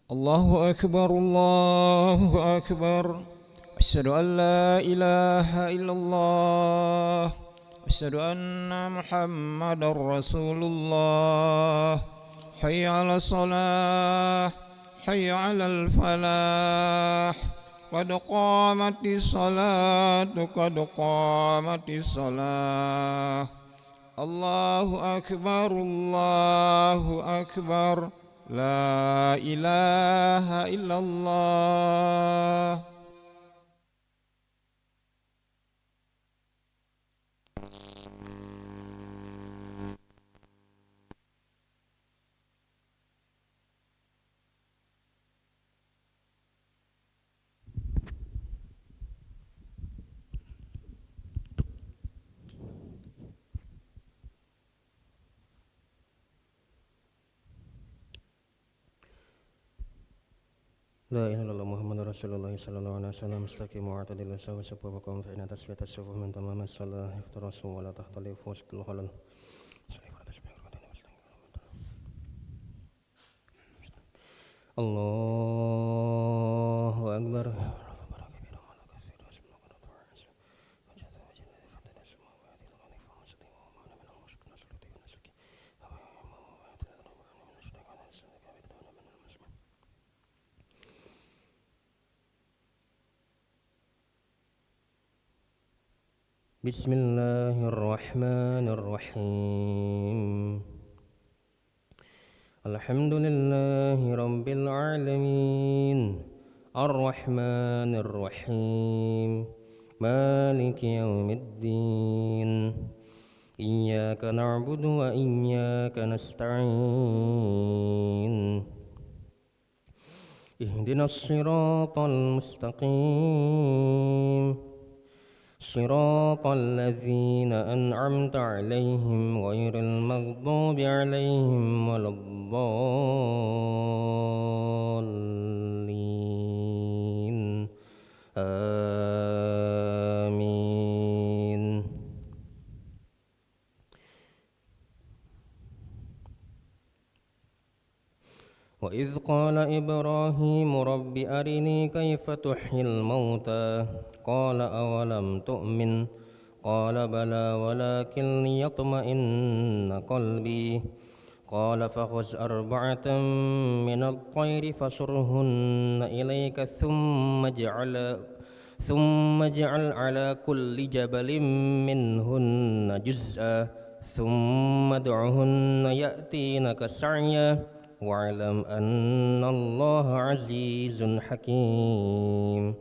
الله أكبر الله أكبر. أشهد أن لا إله إلا الله. أشهد أن محمدا رسول الله. حي على الصلاة، حي على الفلاح. قد قامت الصلاة، قد قامت الصلاة. الله أكبر الله أكبر. لا إله إلا الله. لا إله إلا الله محمد رسول الله صلى الله عليه وسلم. استقيموا واعتدلوا سووا صفوفكم فإن تسوية الصفوف من تمام الصلاة. افترسوا ولا تختلفوا وسط الخلل. الله أكبر. بسم الله الرحمن الرحيم. الحمد لله رب العالمين الرحمن الرحيم مالك يوم الدين. إياك نعبد وإياك نستعين. اهدنا الصراط المستقيم صراط الذين أنعمت عليهم غير المغضوب عليهم ولا الضالين. آمين. وإذ قال إبراهيم رب أرني كيف تحيي الموتى قال أولم تؤمن قال بلى ولكن ليطمئن قلبي قال فخذ أربعة من الطير فصرهن إليك ثم اجعل على كل جبل منهن جزءا ثم ادعهن يأتينك سعيا واعلم أن الله عزيز حكيم.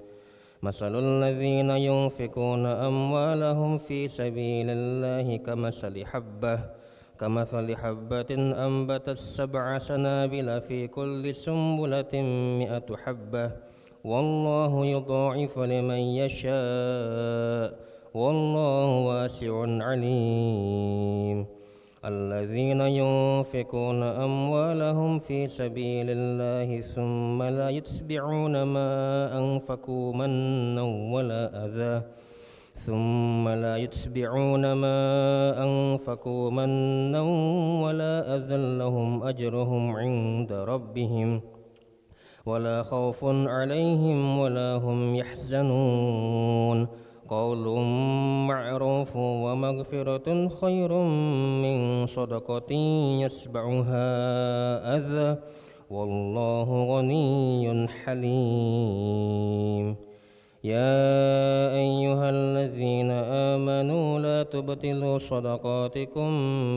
مثل الذين ينفقون أموالهم في سبيل الله كمثل حبة أنبتت 7 سنابل في كل سنبلة 100 حبة والله يضاعف لمن يشاء والله واسع عليم. الذين ينفقون أموالهم في سبيل الله ثم لا يتبعون ما أنفقوا منا ولا أذى لهم أجرهم عند ربهم ولا خوف عليهم ولا هم يحزنون. قول معروف ومغفرة خير من صدقة يتبعها أذى والله غني حليم. يا أيها الذين آمنوا لا تبطلوا صدقاتكم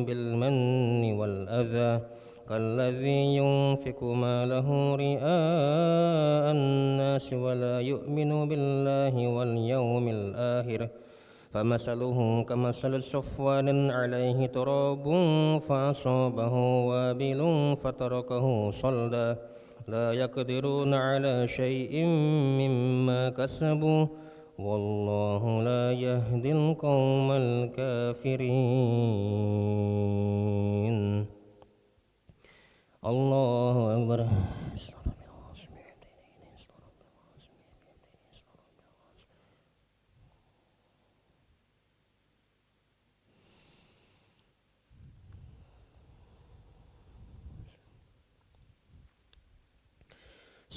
بالمن والأذى كالذي ينفق ماله رئاء الناس ولا يؤمن بالله واليوم الآخر فمثله كمثل صفوان عليه تراب فأصابه وابل فتركه صلدا لا يقدرون على شيء مما كسبوا والله لا يهدي القوم الكافرين. الله أكبر.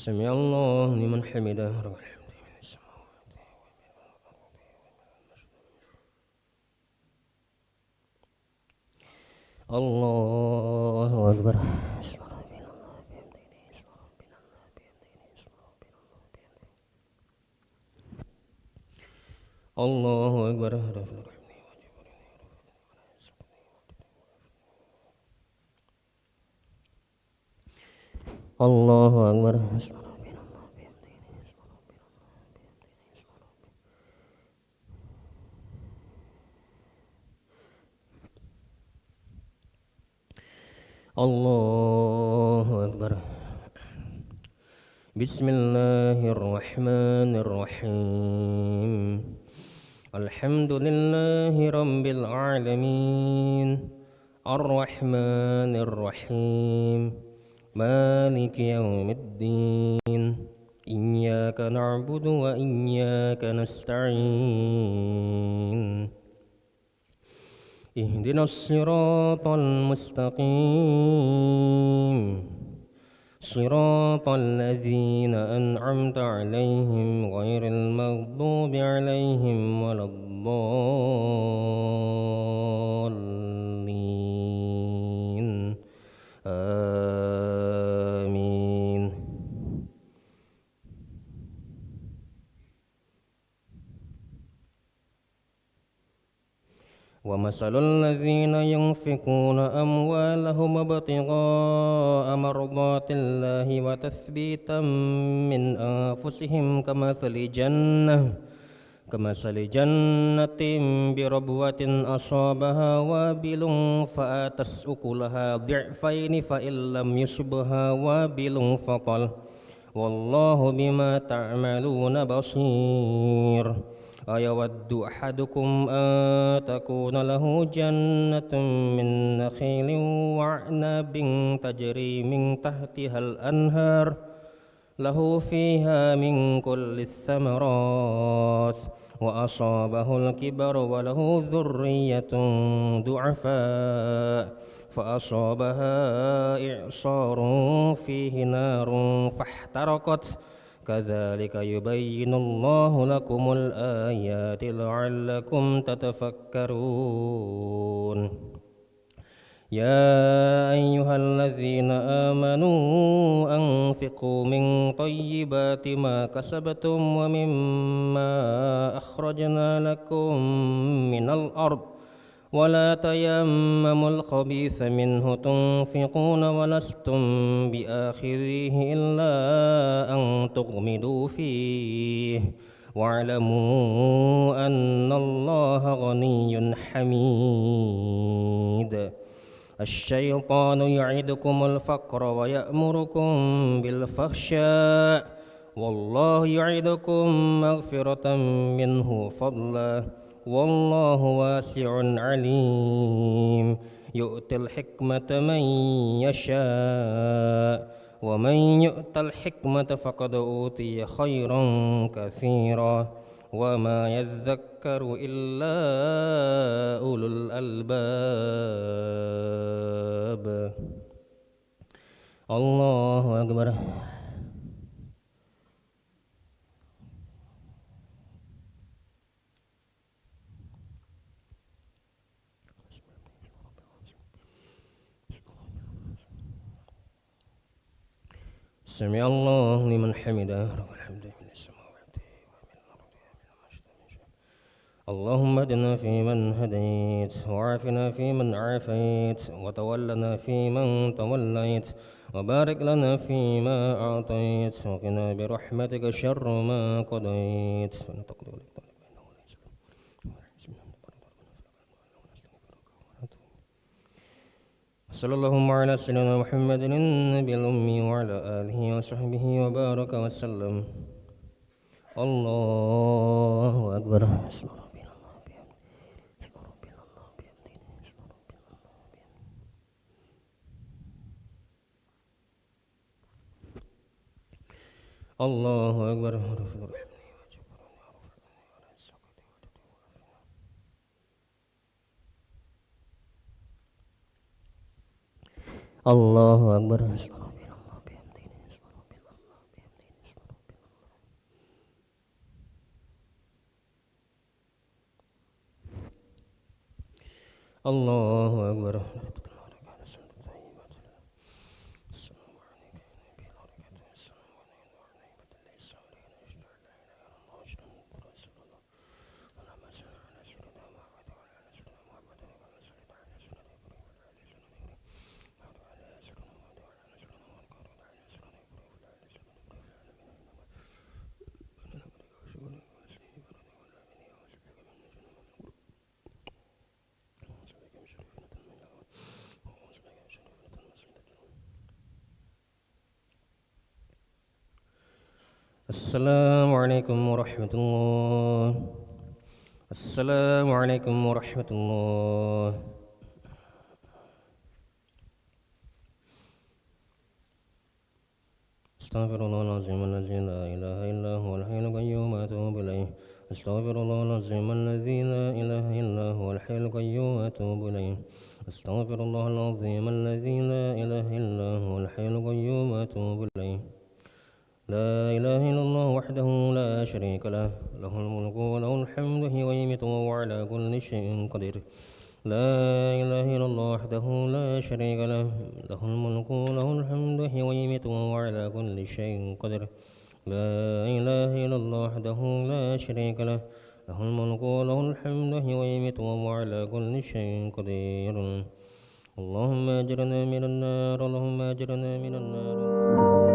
سمع الله لمن حمده الله أكبر. الله أكبر. الله أكبر. الله أكبر. بسم الله الرحمن الرحيم. الحمد لله رب العالمين الرحمن الرحيم مالك يوم الدين إياك نعبد وإياك نستعين اهدنا الصراط المستقيم صراط الذين أنعمت عليهم غير المغضوب عليهم ولا الضالين آمين. ومثل الذين ينفقون أموالهم ابتغاء مرضات الله وتثبيتا من أنفسهم كمثل جنة بربوة أصابها وابل فآتت أكلها ضعفين فإن لم يصبها وابل فطل والله بما تعملون بصير. أيود أحدكم أن تكون له جنة من نخيل وأعناب تجري من تحتها الأنهار له فيها من كل الثمرات وأصابه الكبر وله ذرية ضعفاء فأصابها إعصار فيه نار فاحترقت كذلك يبين الله لكم الآيات لعلكم تتفكرون. يا أيها الذين آمنوا أنفقوا من طيبات ما كسبتم ومما أخرجنا لكم من الأرض ولا تيمموا الخبيث منه تنفقون ولستم بآخذيه إلا أن تغمضوا فيه واعلموا أن الله غني حميد. الشيطان يعدكم الفقر ويأمركم بالفحشاء والله يعدكم مغفرة منه فضلا والله واسع عليم. يؤتي الحكمة من يشاء ومن يؤت الحكمة فقد أوتي خيرا كثيرا وما يذكر إلا أولو الألباب. الله أكبر. سمع الله لمن حمده اللهم اهدنا فيمن هديت وعافنا فيمن عافيت وتولنا فيمن توليت وبارك لنا فيما أعطيت وقنا برحمتك شر ما قضيت. صلى اللهم على سيدنا محمد النبي الأمي وعلى آله وصحبه وبارك وسلم. الله أكبر. الله أكبر. الله أكبر. الله أكبر. السلام عليكم ورحمة الله. السلام عليكم ورحمة الله. أستغفر الله العظيم الذي لا إله إلا هو الحي القيوم وأتوب إليه. أستغفر الله العظيم الذي لا إله إلا هو الحي القيوم وأتوب إليه. أستغفر الله العظيم الذي لا إله إلا هو الحي القيوم وأتوب إليه. لا إله إلا الله وحده لا شريك له، له الملك وله الحمد وهو يميت وهو على كل شيء قدير. لا إله إلا الله وحده لا شريك له، له الملك وله الحمد وهو يميت وهو على كل شيء قدير. لا إله إلا الله وحده لا شريك له، له الملك وله الحمد وهو يميت وهو على كل شيء قدير. اللهم أجرنا من النار، اللهم أجرنا من النار.